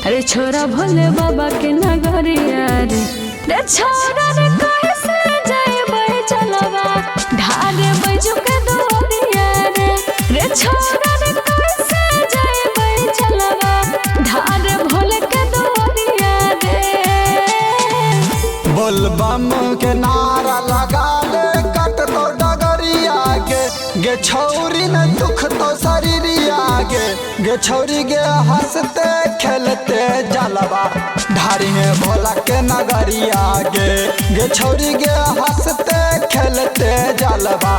अरे छोरा भोले बाबा के नगरिया रे छोरा रे कैसे जाइबे चलवा ढारे बैजू के दुआरिया रे छोरा रे कैसे जाइबे चलवा ढारे भोले के दुआरिया रे। बोलबम के नारा लगा ले कट तो डगरिया गे छौरी न दुख तो शरीरिया गे छौरी गे हंसते खेलते जलवा ढारी है भोला के नगरिया गे छौरी गे हंसते खेलते जलवा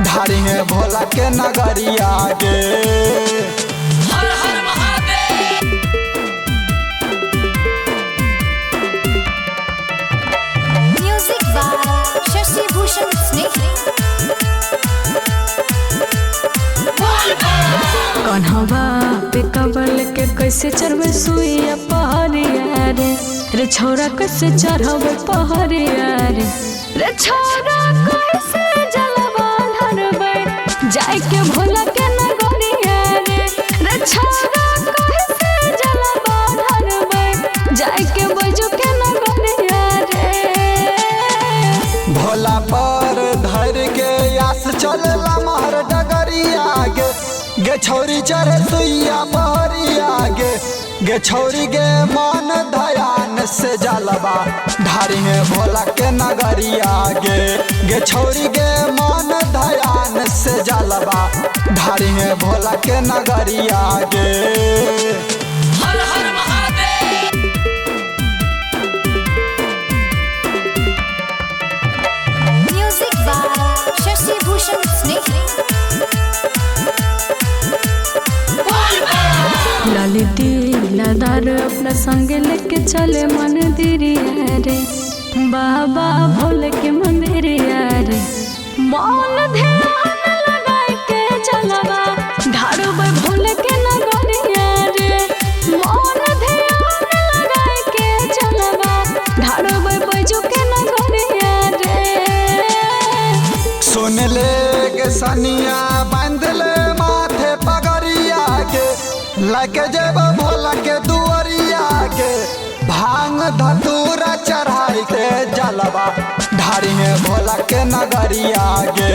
ढारी है भोला के नगरिया गे। हर हर महादेव। म्यूजिक बाय शशि भूषण स्नेही। कन्हवा पे कबल के कैसे चढ़बे सुइया पहरिया रे छोरा कैसे चढ़बे पहरिया रे छोरा कैसे जलवा ढारबे जाय के भोला के नगरिया रे छोरा कैसे जलवा ढारबे जाय के बैजू के नगरिया रे। भोला पर धर के आस चलला महर डगरिया गे छौरी चढ़े सुइया पहरिया गे छौरी गे मन धयान से जलवा ढारी है भोला के नगरिया गे छौरी गे मन धयान से जलवा ढारी है भोला के नगरिया गे। हर हर महादेव। म्यूजिक बाय शशि भूषण स्नेही। ललिती लदार अपना संग लेके चले मंदिरिया रे बाबा भोले के मंदिरिया रे मन ध्यान लगाए के चलवा ढारबे भोले के नगरिया रे मन ध्यान लगाए के चलवा ढारबे बैजू के नगरिया रे। सुन ले के सनिया बांध ले माथे पगरिया के लगे जेब भोला के दुआरिया के भांग धतूरा चढ़ाई के जलवा ढारी है भोला के नगरिया गे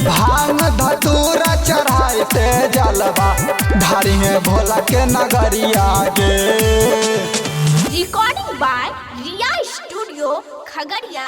भांग धतूरा चढ़ाई ते जलवा ढारी है भोला के नगरिया गे। Recording by Riya studio Khagaria.